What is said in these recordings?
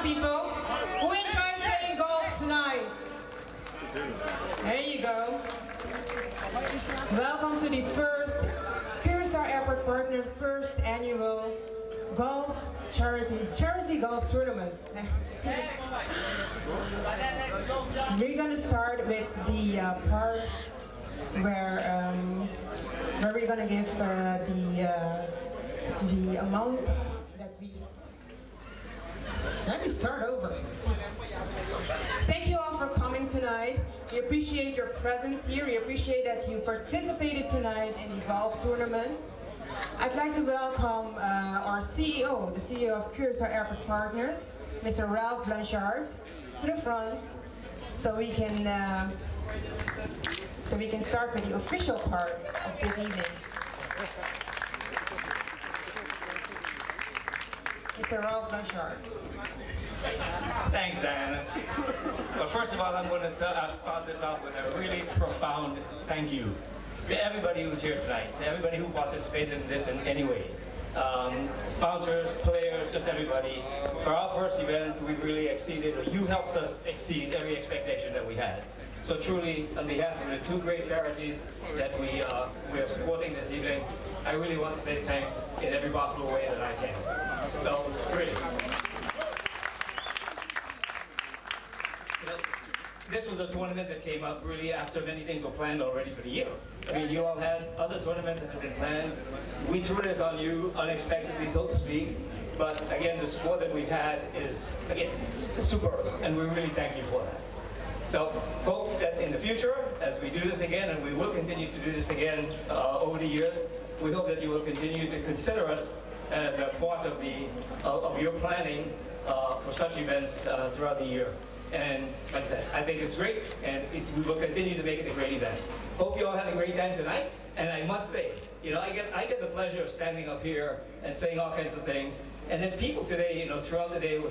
on, people. Who enjoyed playing golf tonight? There you go. Welcome to the first Curaçao Airport Partner first annual golf charity golf tournament. We're gonna start with the part where we're gonna give the amount that we. Let me start over. Thank you all for coming tonight. We appreciate your presence here. We appreciate that you participated tonight in the golf tournament. I'd like to welcome our CEO, the CEO of Curaçao Airport Partners, Mr. Ralph Blanchard, to the front, so we can start with the official part of this evening. Mr. Ralph Blanchard. Thanks, Diana. Well, first of all, I'm going to start this off with a really profound thank you to everybody who's here tonight, to everybody who participated in this in any way. Sponsors, players, just everybody. For our first event, we really exceeded, or you helped us exceed every expectation that we had. So truly, on behalf of the two great charities that we are supporting this evening, I really want to say thanks in every possible way that I can. So, really. This was a tournament that came up really after many things were planned already for the year. I mean, you all had other tournaments that had been planned. We threw this on you unexpectedly, so to speak. But again, the support that we've had is, again, superb, and we really thank you for that. So, hope that in the future, as we do this again, and we will continue to do this again over the years, we hope that you will continue to consider us as a part of your planning for such events throughout the year. And like I said, I think it's great, and we will continue to make it a great event. Hope you all had a great time tonight, and I must say, you know, I get the pleasure of standing up here and saying all kinds of things, and then people today, you know, throughout the day were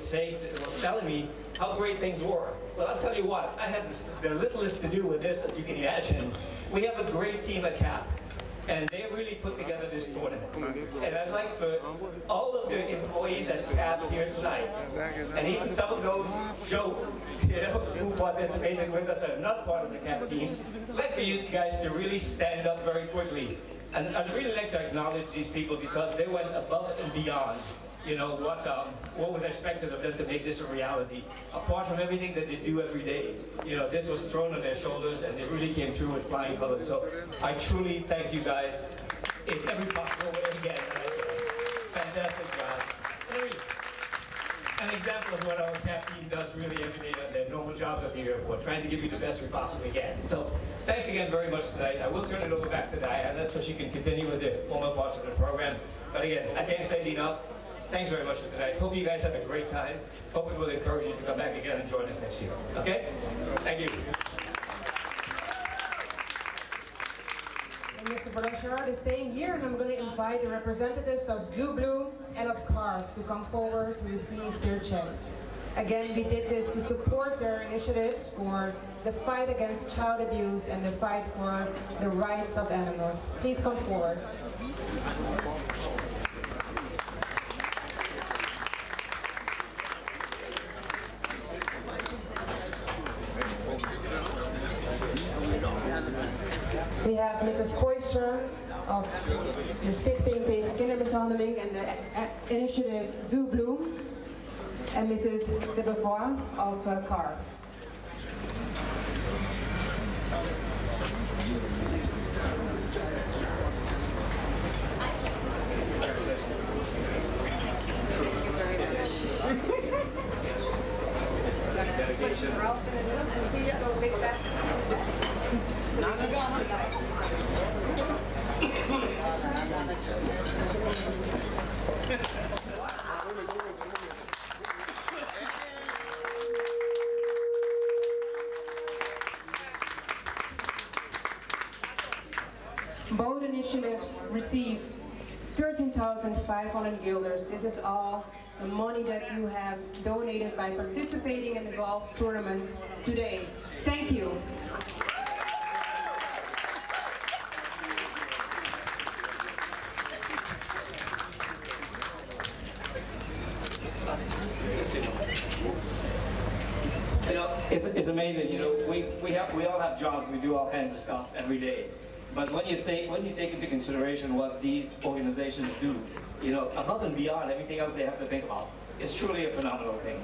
telling me how great things were. Well, I'll tell you what, I had the littlest to do with this, as you can imagine. We have a great team at CAP, and they really put together this tournament. And I'd like for all of the employees that we have here tonight, and even some of those, Joe, you know, who participated with us and are not part of the CAP team, I'd like for you guys to really stand up very quickly. And I'd really like to acknowledge these people because they went above and beyond, you know, what was expected of them to make this a reality. Apart from everything that they do every day, you know, this was thrown on their shoulders and they really came through with flying colors. So I truly thank you guys in every possible way again. Fantastic job. An example of what our CAP team does really every day on their normal jobs at the airport, trying to give you the best we possibly can. So thanks again very much tonight. I will turn it over back to Diana so she can continue with the formal parts of the program. But again, I can't say it enough. Thanks very much for tonight. Hope you guys have a great time. Hope it will encourage you to come back again and join us next year. Okay? Thank you. And Mr. Blanchard is staying here, and I'm going to invite the representatives of Zublu and of CARF to come forward to receive their checks. Again, we did this to support their initiatives for the fight against child abuse and the fight for the rights of animals. Please come forward. We have Mrs. Koister of the Stichting tegen Kindermishandeling and the initiative Do Bloom, and Mrs. De Beauvoir of CARF. Both initiatives receive 13,500 guilders. This is all the money that you have donated by participating in the golf tournament today. Thank you. You know, it's amazing. You know, we all have jobs. We do all kinds of stuff every day. But when you take into consideration what these organizations do, you know, above and beyond everything else they have to think about, it's truly a phenomenal thing.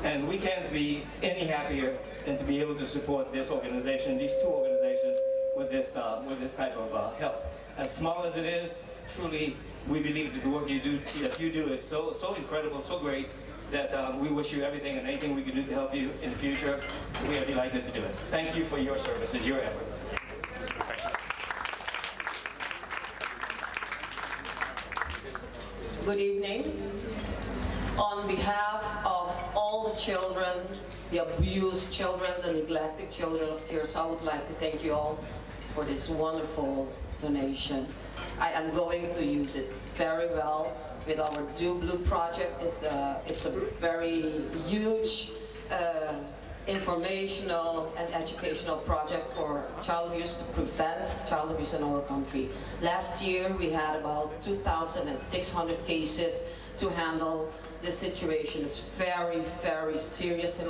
And we can't be any happier than to be able to support this organization, these two organizations, with this type of help. As small as it is, truly, we believe that the work you do is so incredible, so great, that we wish you everything and anything we can do to help you in the future. We are delighted to do it. Thank you for your services, your efforts. Good evening. On behalf of all the children, the abused children, the neglected children of Curaçao, I would like to thank you all for this wonderful donation. I am going to use it very well with our Do Blue project. It's a very huge informational and educational project for child abuse, to prevent child abuse in our country. Last year we had about 2,600 cases to handle. This situation is very, very serious in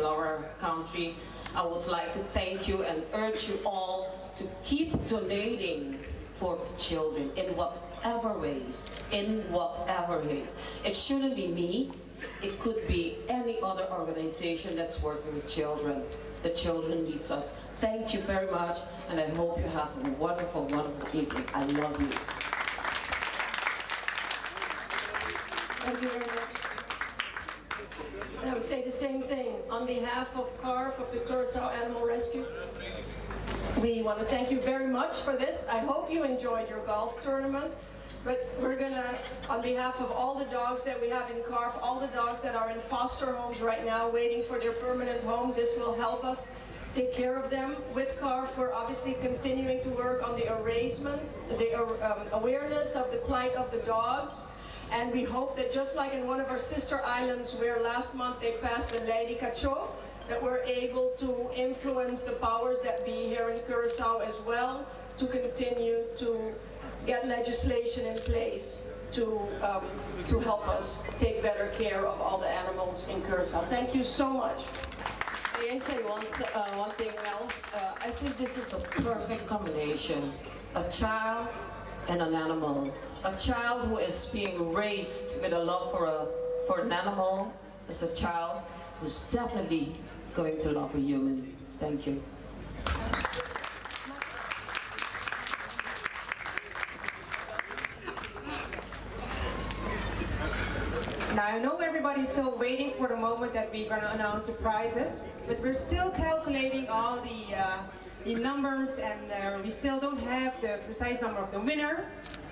our country. I would like to thank you and urge you all to keep donating for the children in whatever ways, It shouldn't be me. It could be any other organization that's working with children. The children needs us. Thank you very much, and I hope you have a wonderful, wonderful evening. I love you. Thank you very much. And I would say the same thing. On behalf of CARF, of the Curaçao Animal Rescue, we want to thank you very much for this. I hope you enjoyed your golf tournament. But we're gonna, on behalf of all the dogs that we have in CARF, all the dogs that are in foster homes right now waiting for their permanent home, this will help us take care of them. With CARF, we're obviously continuing to work on the erasement, the awareness of the plight of the dogs. And we hope that just like in one of our sister islands where last month they passed the Lei de Cacho, that we're able to influence the powers that be here in Curaçao as well to continue to get legislation in place to help us take better care of all the animals in Curaçao. Thank you so much. May I say one thing else? I think this is a perfect combination. A child and an animal. A child who is being raised with a love for an animal is a child who's definitely going to love a human. Thank you. Now I know everybody's still waiting for the moment that we're going to announce the prizes, but we're still calculating all the numbers, and we still don't have the precise number of the winner.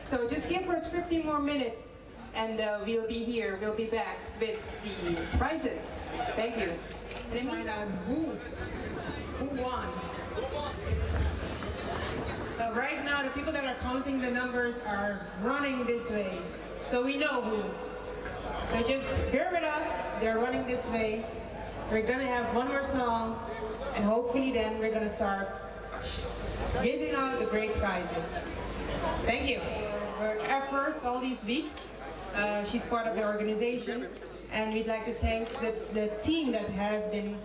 So just give us 15 more minutes, and we'll be here. We'll be back with the prizes. Thank you. And find out who won. Right now, the people that are counting the numbers are running this way, so we know who. So just bear with us. They're running this way. We're gonna have one more song, and hopefully then we're gonna start giving out the great prizes. Thank you for her efforts all these weeks. She's part of the organization, and we'd like to thank the team that has been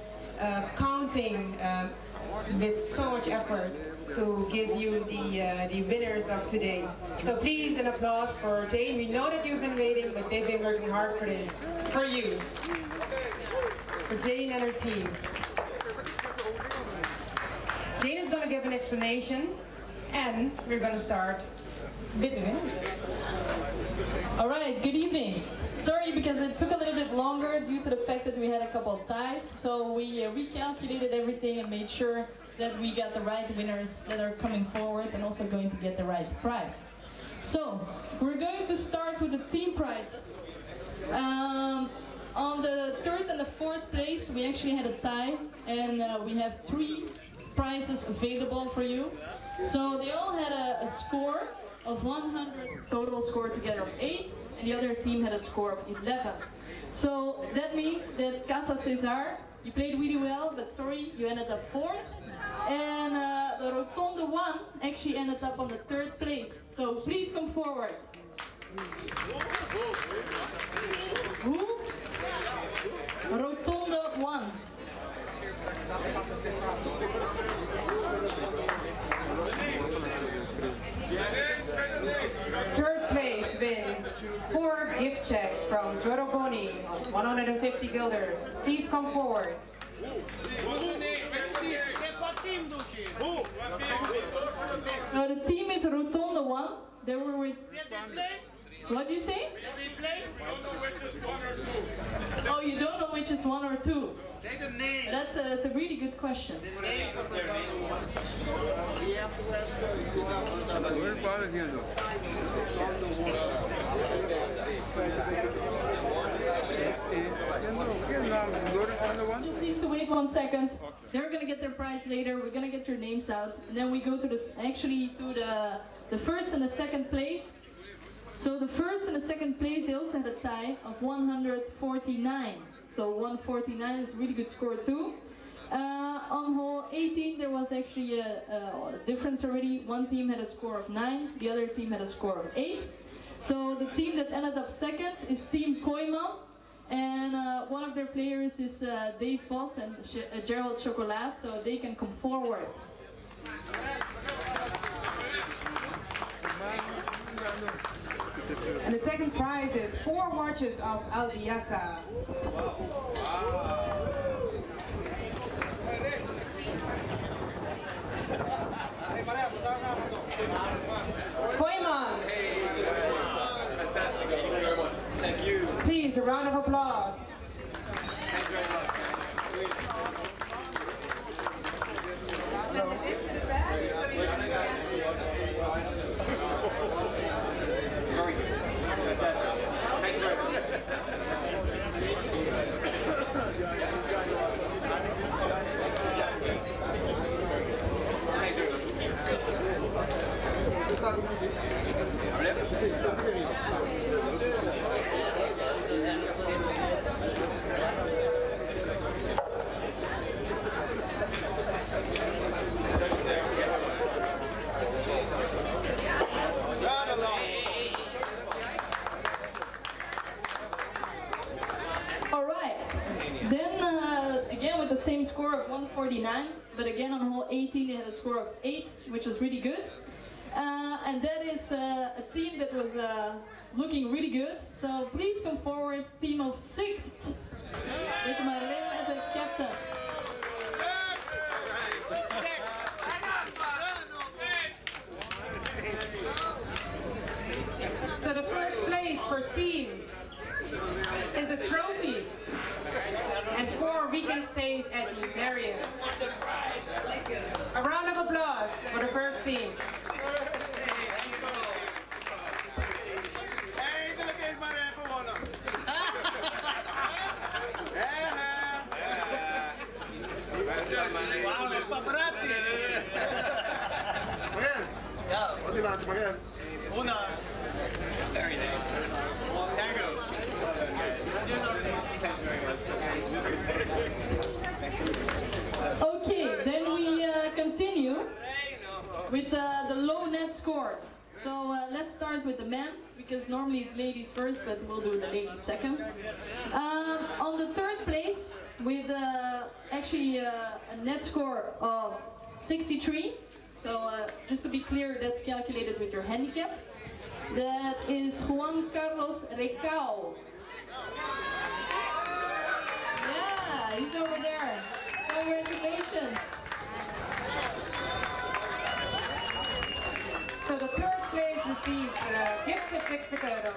counting with so much effort to give you the winners of today. So please, an applause for Jane. We know that you've been waiting, but they've been working hard for this, for you, for Jane and her team. Jane is going to give an explanation, and we're going to start with the winners. All right, good evening. Sorry because it took a little bit longer due to the fact that we had a couple of ties. So we recalculated everything and made sure that we got the right winners that are coming forward and also going to get the right prize. So we're going to start with the team prizes. On the third and the fourth place, we actually had a tie, and we have 3 prizes available for you. So they all had a score of 100, total score together of 8, and the other team had a score of 11. So that means that Casa Cesar, you played really well, but sorry, you ended up 4th. And the Rotonde 1 actually ended up on the 3rd place. So please come forward. Who? Rotonde 1. Third place wins 4 gift checks from Joroboni of 150 guilders. Please come forward. Now the team is Rotonde 1. They were with... What do you say? Oh, you don't know which is 1 or 2? That's a really good question. Just needs to wait 1 second. They're gonna get their prize later. We're gonna get your names out, and then we go to the first and the second place. So the first and the second place, they also had a tie of 149. So 149 is a really good score too. On hole 18, there was actually a difference already. One team had a score of 9, the other team had a score of 8. So the team that ended up second is Team Koiman. And one of their players is Dave Vos and Gerald Chocolat, so they can come forward. And the second prize is 4 watches of Aldiasa. Koiman. Fantastic. Thank you very much. Thank you. Please, a round of applause. Thank you very much. Very good. Fantastic. Thank you very much. All right. Then again with the same score of 149, but again on hole 18 they had a score of 8, which was really good. And that is a team that was looking really good. So please come forward, team of 6th, with Marlene as a captain. So the first place for team is a trophy and 4 weekend stays at the Marriott. A round of applause for the first team. Very nice. Tango. Thank you very much. Okay, then we continue with the low net scores. So let's start with the men, because normally it's ladies first, but we'll do the ladies second. On the third place, with actually a net score of 63. So just to be clear, that's calculated with your handicap. That is Juan Carlos Recao. Yeah, he's over there. Congratulations. So the third place receives a gift certificate of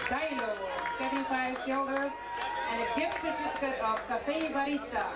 Dilo, 75 guilders, and a gift certificate of Cafe Barista.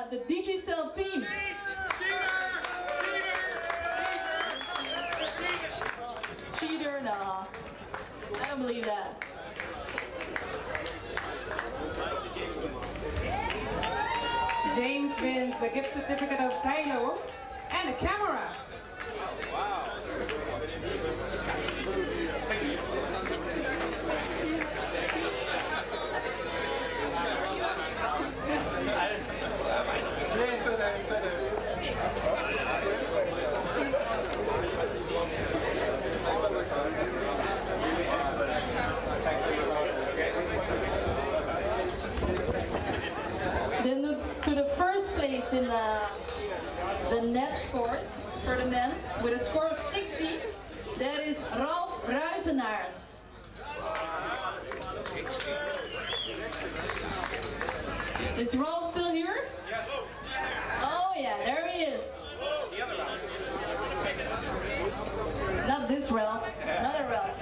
the DJ Cell team. Cheater? No, I don't believe that. James wins a gift certificate of Xylo and a camera. Wow. Then to the first place in the net scores for the men with a score of 60, that is Ralf Ruizenaars. Is Ralf still here? Yes. Oh yeah, there he is. Not this Ralph, another Ralph.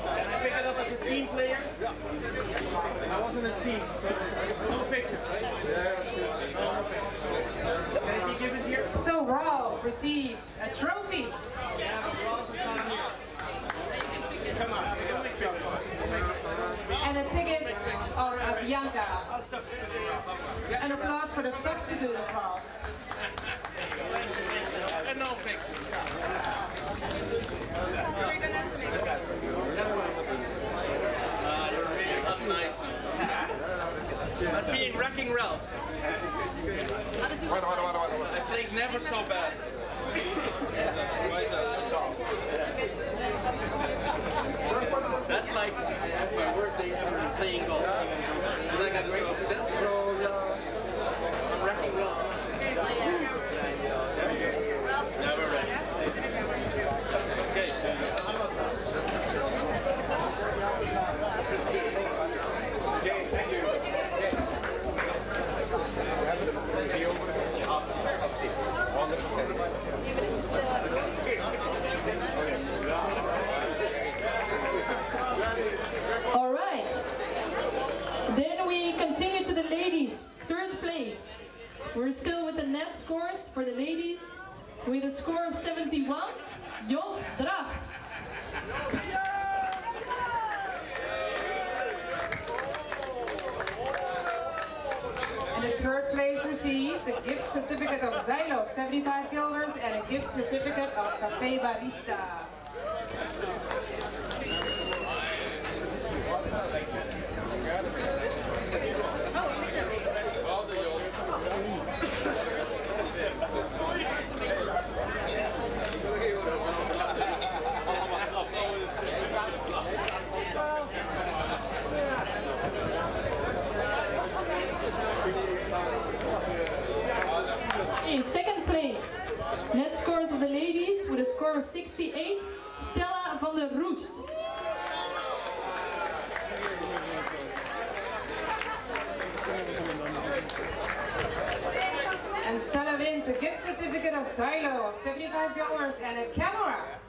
Can I pick it up as a team player? Yeah. I was in his team. No picture. Can you give it here? So Ralph receives a trophy. Come on, take a picture of it. And a ticket of Bianca. An applause for the substitute of Ralph. And no picture. You're really not nice. That's being Wrecking Ralph. I played never so bad. That's like my worst day ever playing golf. And I got this. I'm Wrecking Ralph. Never ready. Okay. Jay, thank you. All right. Then we continue to the ladies. Third place. We're still with the net scores for the ladies with a score of 71. Jos Dracht. And the third place receives a gift certificate of Xylo of 75 guilders and a gift certificate of Café Barista. In second place, net scores of the ladies with a score of 68, Stella van der Roest. And Stella wins a gift certificate of Xylo of 75 guilders and a camera.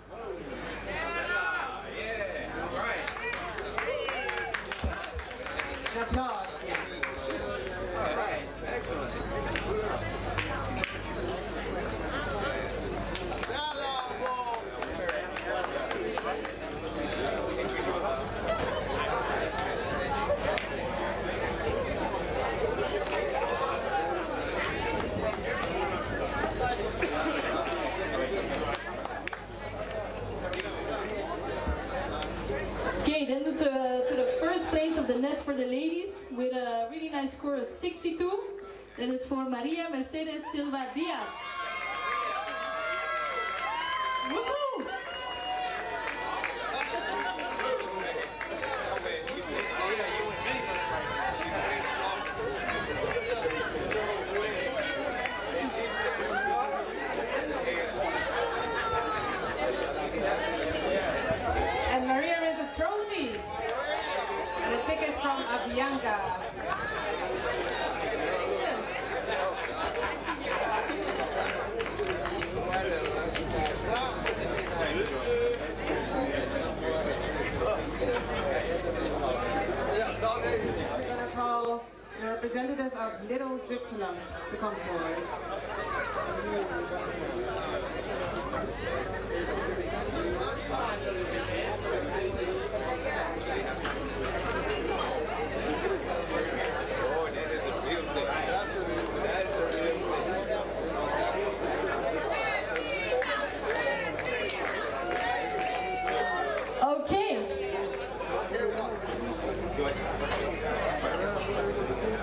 An applause. All right, excellent. Okay, then to the first place of the net for the ladies with a really nice score of 62. That is for Maria Mercedes Silva Diaz. Woohoo! And Maria wins a trophy and a ticket from Avianca. representative of Little Switzerland to come forward.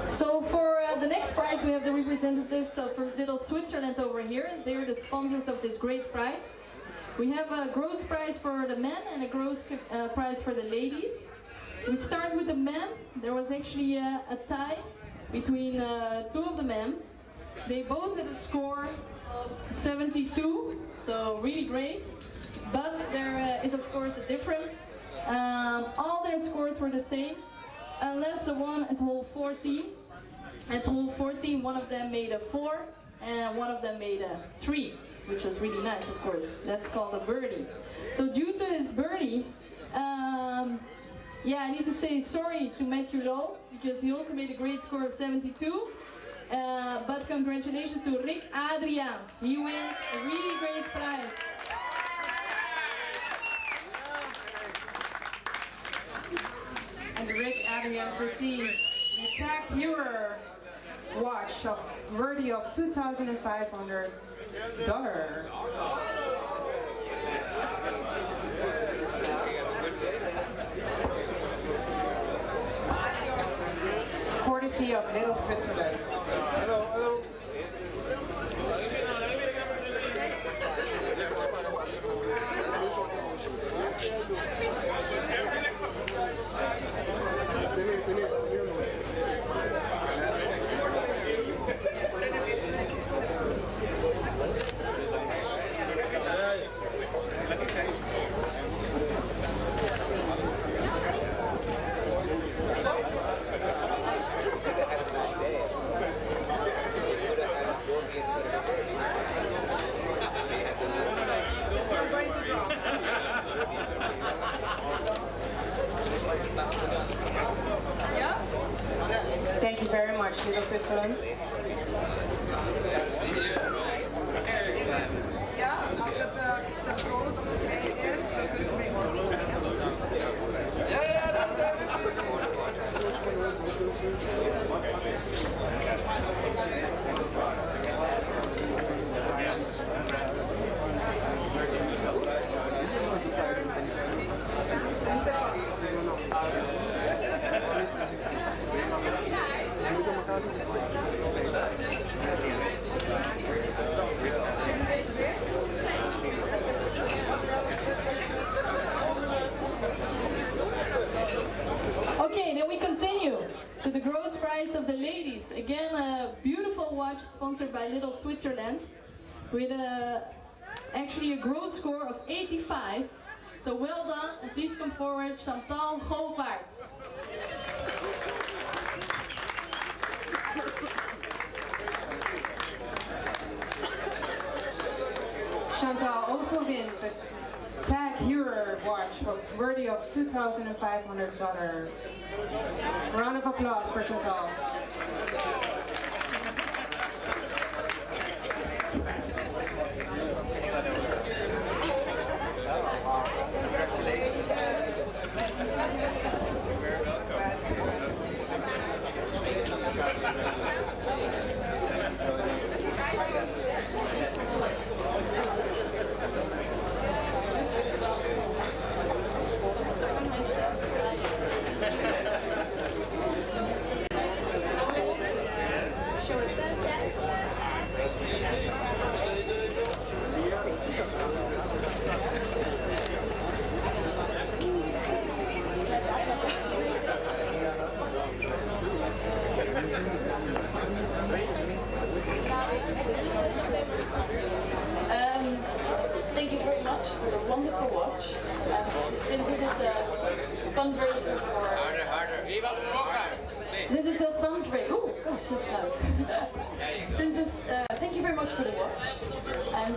So for the next prize, we have the representatives of Little Switzerland over here, as they are the sponsors of this great prize. We have a gross prize for the men and a gross prize for the ladies. We start with the men. There was actually a tie between two of the men. They both had a score of 72, so really great. But there is of course a difference. All their scores were the same, unless the one at hole 14. At hole 14, one of them made a 4 and one of them made a 3, which was really nice, of course. That's called a birdie. So due to his birdie, yeah, I need to say sorry to Matthew Lowe, because he also made a great score of 72. But congratulations to Rick Adriaans. He wins a really great prize. And Rick Adriaans received the Tag Heuer watch worthy of $2,500. Courtesy of Little Switzerland. Hello, hello. Thank you very much, Little Switzerland. Ja, als het de grootte van de klei is, dan kun je mee worden. Okay, then we continue to the gross prize of the ladies. Again, a beautiful watch sponsored by Little Switzerland with actually a gross score of 85. So well done, and please come forward, Chantal Govaert. Chantal also wins a Tag Heuer watch worthy of $2,500. Round of applause for Chantal. Thank you very much for the wonderful watch. Since this is a fundraiser for... This is a fundraiser... Oh gosh, that's loud. Since this, thank you very much for the watch. And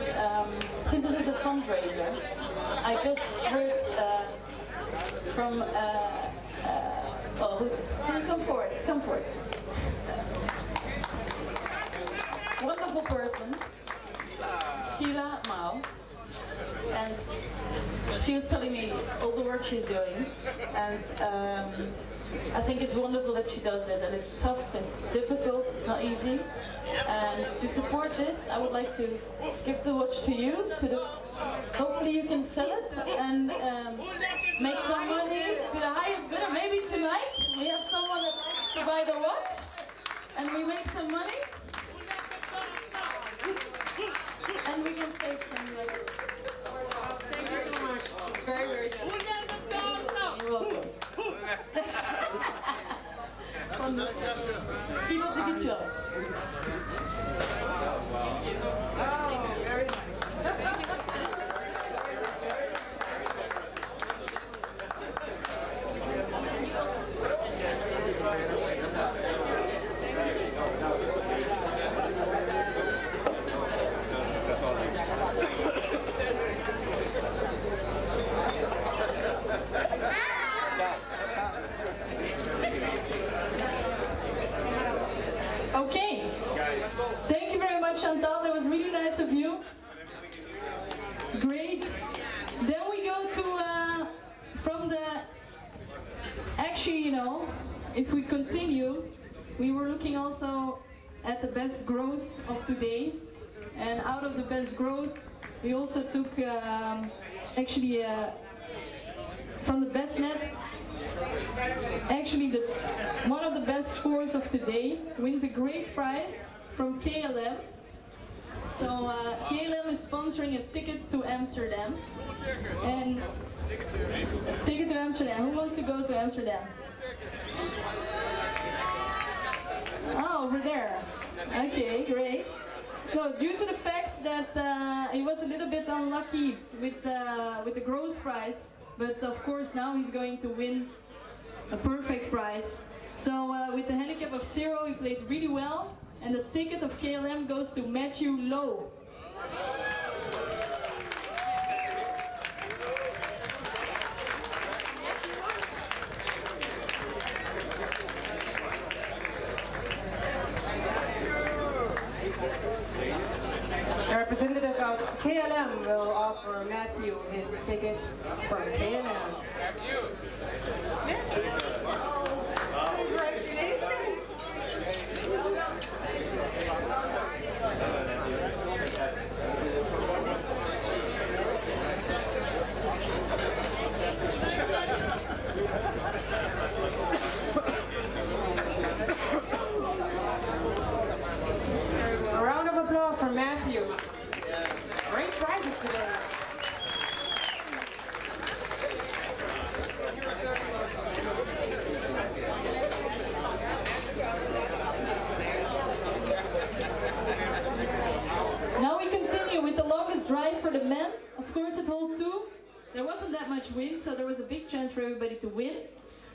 since this is a fundraiser, I just heard from Oh, can you come forward? Come forward. Wonderful person, Sheila Mao, and she was telling me all the work she's doing, and I think it's wonderful that she does this, and it's tough, it's difficult, it's not easy. And to support this, I would like to give the watch to you. Hopefully you can sell it and make some money to the highest bidder. Maybe tonight we have someone that likes to buy the watch, and we make some money, and we can save some money. Thank you so much. It's very, very good. You're welcome. Keep up the good job. Oh, very nice. Okay. Thank you very much, Chantal. That was really nice of you. Great. Then we go to from the. Actually, you know, if we continue, we were looking also at the best growth of today, and out of the best growth, we also took actually from the best net. Actually, one of the best scores of today wins a great prize from KLM. So KLM is sponsoring a ticket to Amsterdam. And ticket to Amsterdam. Who wants to go to Amsterdam? Oh, over there. Okay, great. No, due to the fact that he was a little bit unlucky with the gross prize, but of course now he's going to win a perfect prize. So with the handicap of 0, he played really well, and the ticket of KLM goes to Matthew Lowe. The representative of KLM will offer Matthew his ticket from KLM. Congratulations! A round of applause for Matthew. Great prizes today. Now we continue with the longest drive for the men. Of course, at hole 2, there wasn't that much wind, so there was a big chance for everybody to win.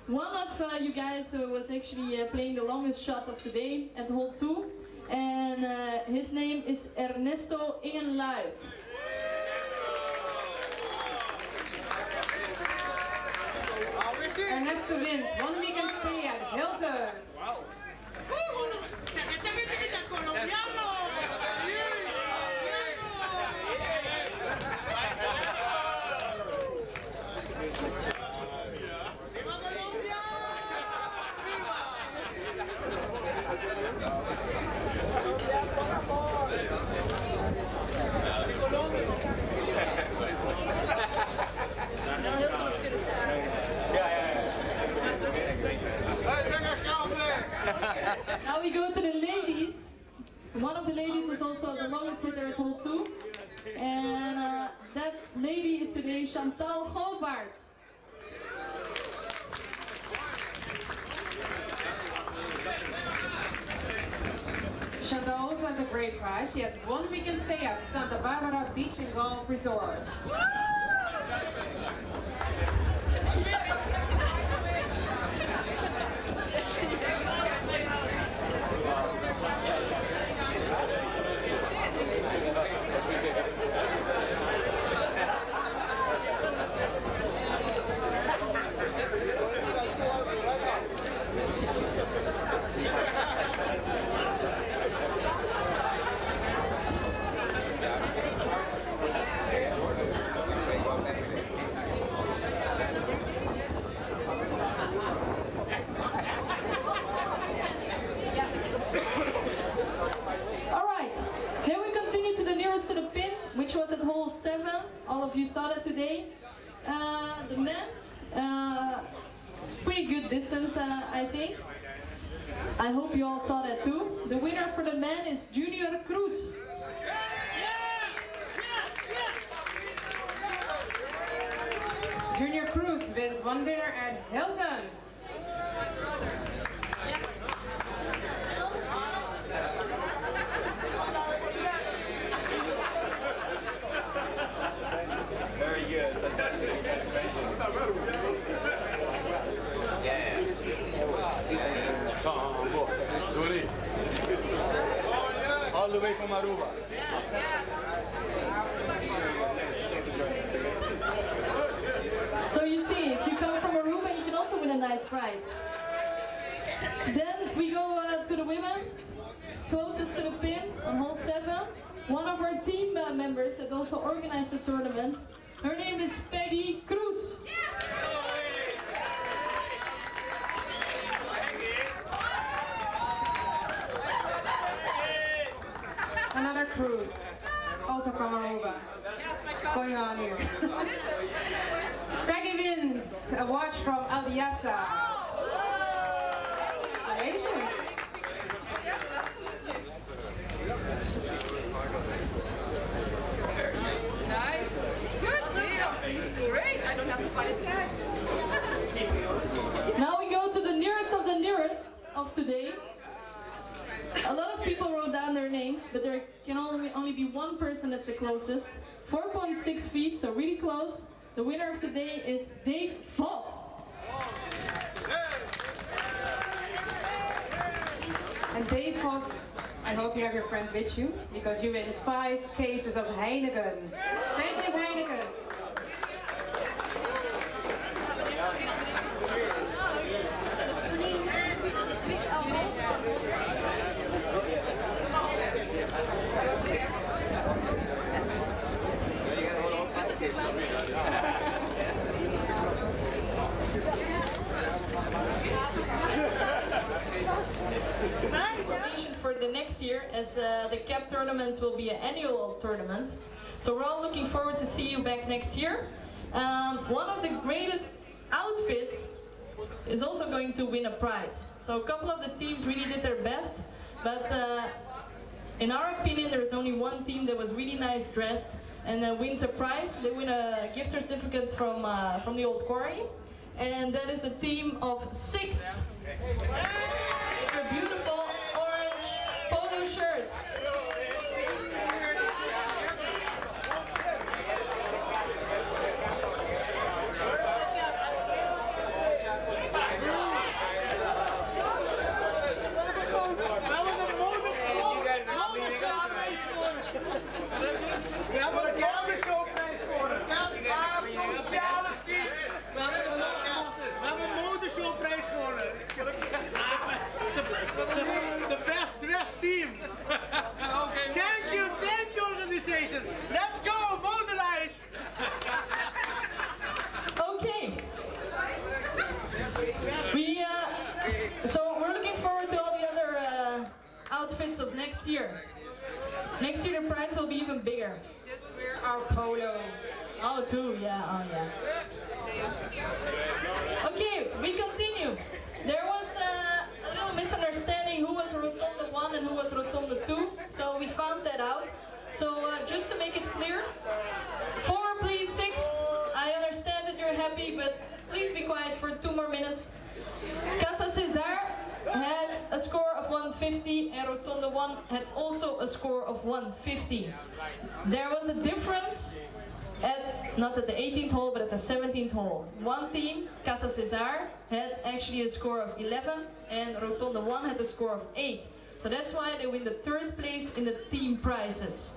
One of you guys was actually playing the longest shot of today at hole 2, and his name is Ernesto Ingenlui. Ernesto wins 1 weekend stay at Hilton. Wow. Now we go to the ladies. One of the ladies was also the longest hitter at hole 2. And that lady is today Chantal Govaert. Chantal also has a great prize. She has 1 weekend stay at Santa Barbara Beach and Golf Resort. pretty good distance, I think. I hope you all saw that too. The winner for the men is Junior Cruz. Junior Cruz wins one dinner at Hilton. Very good. All the way from Aruba. So you see, if you come from Aruba, you can also win a nice prize. Then we go to the women, closest to the pin on hole 7. One of our team members that also organized the tournament. Her name is Peggy Cruz. Another Cruz, also from Aruba. What's going on here? Peggy wins a watch from Aldiasa. Congratulations. Nice. Good deal. Great. I don't have to fight that. Now we go to the nearest of today. A lot of people wrote down their names, but there can only be one person that's the closest. 4.6 feet, so really close. The winner of today is Dave Vos. And Dave Vos, I hope you have your friends with you, because you win 5 cases of Heineken. Thank you, Heineken. For the next year, as the CAP tournament will be an annual tournament, so we're all looking forward to see you back next year. One of the greatest outfits is also going to win a prize. So a couple of the teams really did their best, but in our opinion, there is only one team that was really nice dressed and wins a prize. They win a gift certificate from the Old Quarry, and that is the team of 6th. Their beautiful orange polo shirts. The best dressed team. Thank you, organization. Let's go, mobilize. Okay. So we're looking forward to all the other outfits of next year. Next year the prize will be even bigger. Just wear our polo. Oh, too, yeah, oh yeah. Okay, we continue. There was a little misunderstanding who was Rotonda 1 and who was Rotonda 2, so we found that out. So just to make it clear, 4 please, 6th. I understand that you're happy, but please be quiet for 2 more minutes. Casa Cesar had a score of 150 and Rotonda 1 had also a score of 150. There was a difference not at the 18th hole, but at the 17th hole. One team, Casa Cesar, had actually a score of 11 and Rotonda 1 had a score of 8. So that's why they win the 3rd place in the team prizes.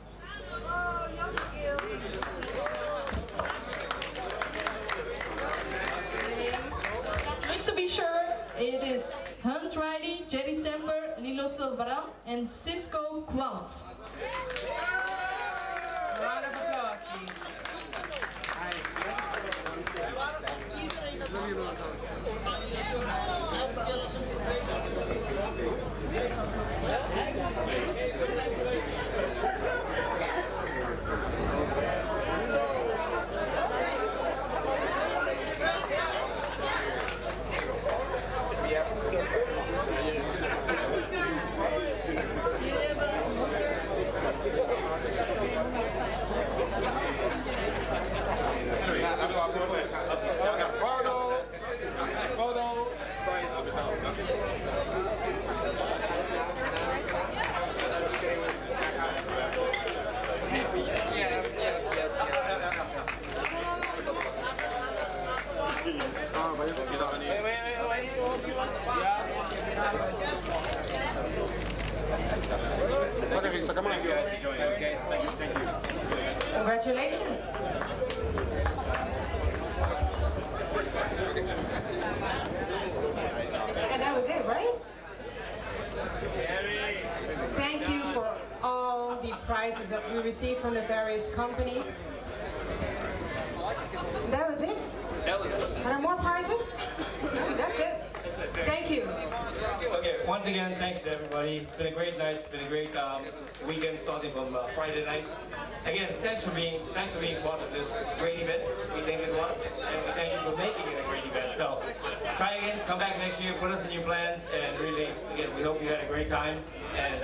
Just to be sure, it is Hunt Riley, Jerry Semper, Lilo Silvaran, and Cisco Quant. Round of applause, please. Thank you guys for joining, okay? Thank you. Congratulations. And that was it, right? Thank you for all the prizes that we received from the various companies. That was it? That was it. Are there more prizes? That's it. Thank you. Okay, once again, thanks to everybody. It's been a great night. It's been a great weekend starting from Friday night. Again, thanks for being part of this great event. We think it was, and we thank you for making it a great event. So try again, come back next year, put us in your plans, and really, again, we hope you had a great time. And